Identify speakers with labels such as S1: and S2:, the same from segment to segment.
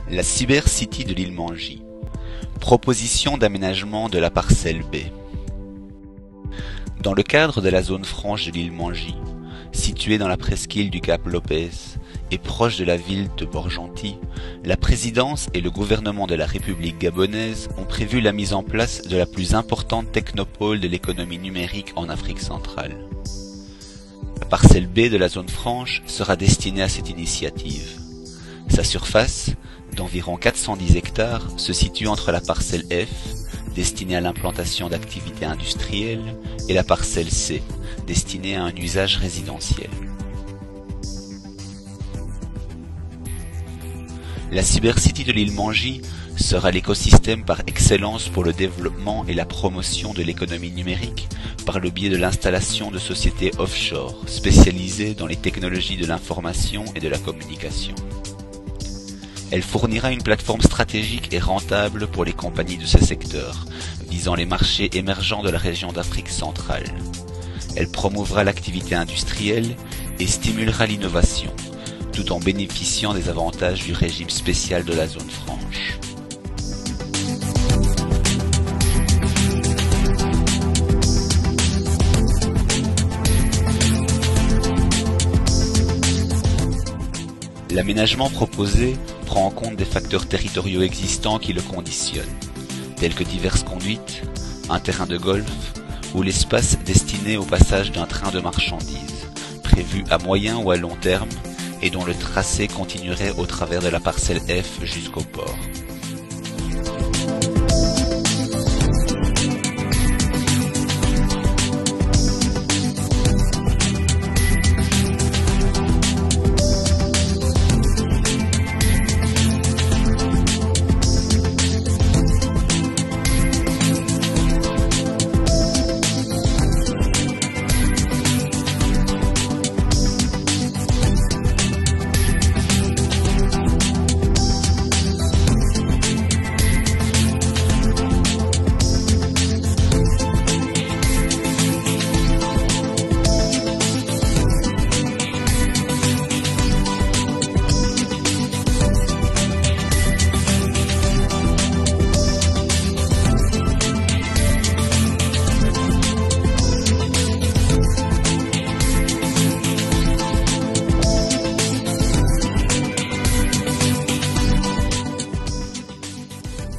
S1: La Cybercity de l'île Mangy. Proposition d'aménagement de la parcelle B. Dans le cadre de la zone franche de l'île Mangy, située dans la presqu'île du Cap Lopez et proche de la ville de Port-Gentil, la présidence et le gouvernement de la République gabonaise ont prévu la mise en place de la plus importante technopole de l'économie numérique en Afrique centrale. La parcelle B de la zone franche sera destinée à cette initiative. Sa surface, d'environ 410 hectares, se situe entre la parcelle F, destinée à l'implantation d'activités industrielles, et la parcelle C, destinée à un usage résidentiel. La Cybercity de l'île Mangy sera l'écosystème par excellence pour le développement et la promotion de l'économie numérique par le biais de l'installation de sociétés offshore spécialisées dans les technologies de l'information et de la communication. Elle fournira une plateforme stratégique et rentable pour les compagnies de ce secteur, visant les marchés émergents de la région d'Afrique centrale. Elle promouvra l'activité industrielle et stimulera l'innovation, tout en bénéficiant des avantages du régime spécial de la zone franche. L'aménagement proposé prend en compte des facteurs territoriaux existants qui le conditionnent, tels que diverses conduites, un terrain de golf ou l'espace destiné au passage d'un train de marchandises, prévu à moyen ou à long terme et dont le tracé continuerait au travers de la parcelle F jusqu'au port.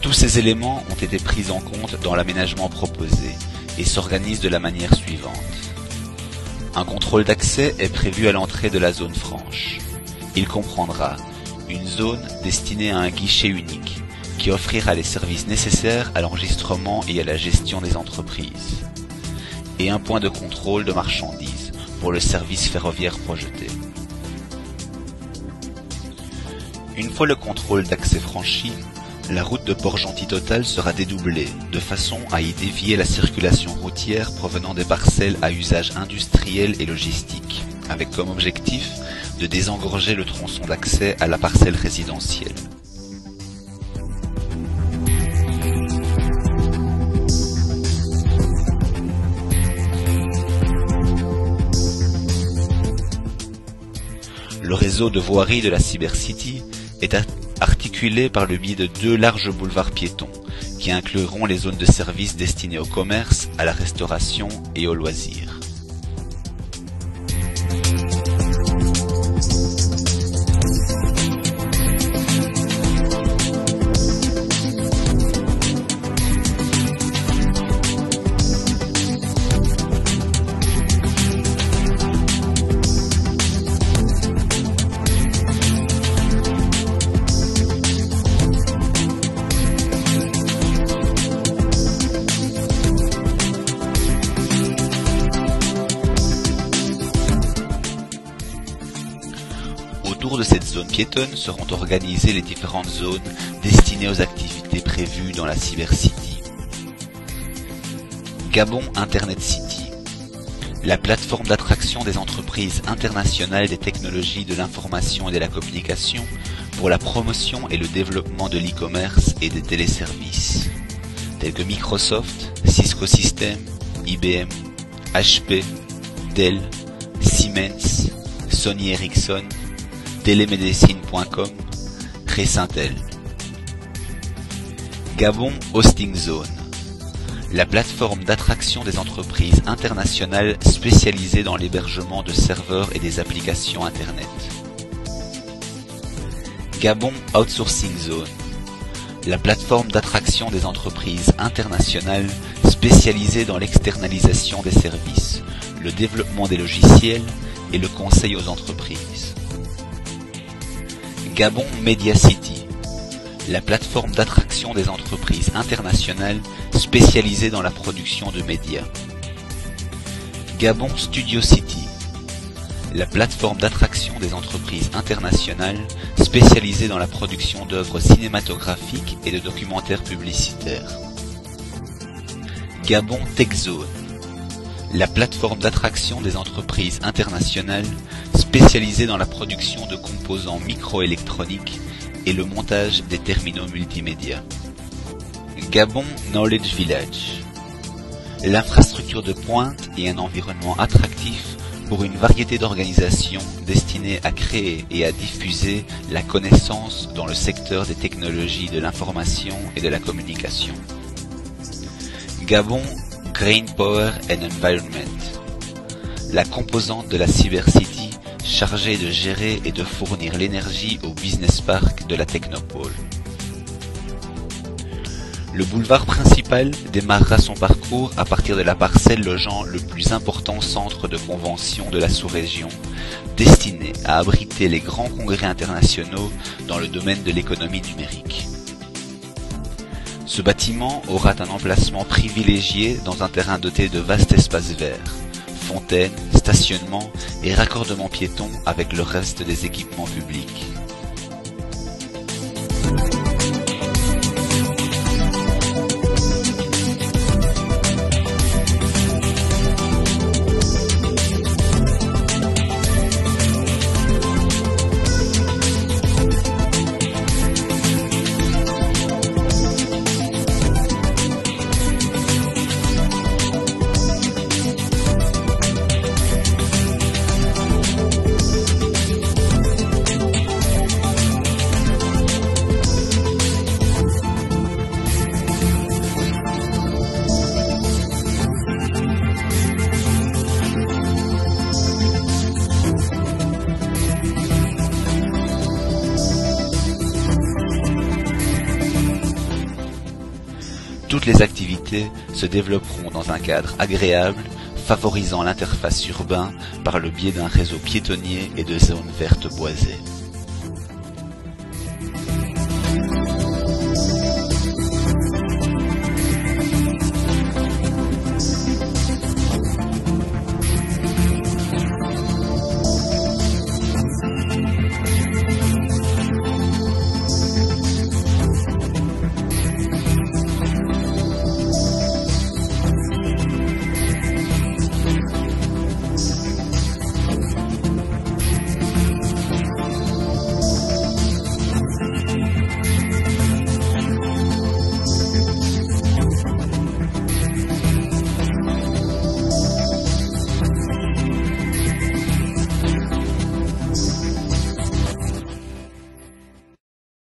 S1: Tous ces éléments ont été pris en compte dans l'aménagement proposé et s'organisent de la manière suivante. Un contrôle d'accès est prévu à l'entrée de la zone franche. Il comprendra une zone destinée à un guichet unique qui offrira les services nécessaires à l'enregistrement et à la gestion des entreprises, et un point de contrôle de marchandises pour le service ferroviaire projeté. Une fois le contrôle d'accès franchi, la route de Port-Gentil Total sera dédoublée, de façon à y dévier la circulation routière provenant des parcelles à usage industriel et logistique, avec comme objectif de désengorger le tronçon d'accès à la parcelle résidentielle. Le réseau de voirie de la Cybercity est articulé par le biais de 2 larges boulevards piétons qui incluront les zones de service destinées au commerce, à la restauration et aux loisirs. Autour de cette zone piétonne seront organisées les différentes zones destinées aux activités prévues dans la Cybercity. Gabon Internet City, la plateforme d'attraction des entreprises internationales des technologies de l'information et de la communication pour la promotion et le développement de l'e-commerce et des téléservices, tels que Microsoft, Cisco Systems, IBM, HP, Dell, Siemens, Sony Ericsson, Telemedicine.com, Resintel. Gabon Hosting Zone, la plateforme d'attraction des entreprises internationales spécialisées dans l'hébergement de serveurs et des applications Internet. Gabon Outsourcing Zone, la plateforme d'attraction des entreprises internationales spécialisées dans l'externalisation des services, le développement des logiciels et le conseil aux entreprises. Gabon Media City, la plateforme d'attraction des entreprises internationales spécialisées dans la production de médias. Gabon Studio City, la plateforme d'attraction des entreprises internationales spécialisées dans la production d'œuvres cinématographiques et de documentaires publicitaires. Gabon Tech Zone, la plateforme d'attraction des entreprises internationales spécialisées dans la production de composants microélectroniques et le montage des terminaux multimédia. Gabon Knowledge Village, l'infrastructure de pointe et un environnement attractif pour une variété d'organisations destinées à créer et à diffuser la connaissance dans le secteur des technologies de l'information et de la communication. Gabon Green Power and Environment, la composante de la Cybercity chargée de gérer et de fournir l'énergie au Business Park de la Technopole. Le boulevard principal démarrera son parcours à partir de la parcelle logeant le plus important centre de convention de la sous-région, destiné à abriter les grands congrès internationaux dans le domaine de l'économie numérique. Ce bâtiment aura un emplacement privilégié dans un terrain doté de vastes espaces verts, fontaines, stationnements et raccordements piétons avec le reste des équipements publics. Toutes les activités se développeront dans un cadre agréable, favorisant l'interface urbaine par le biais d'un réseau piétonnier et de zones vertes boisées.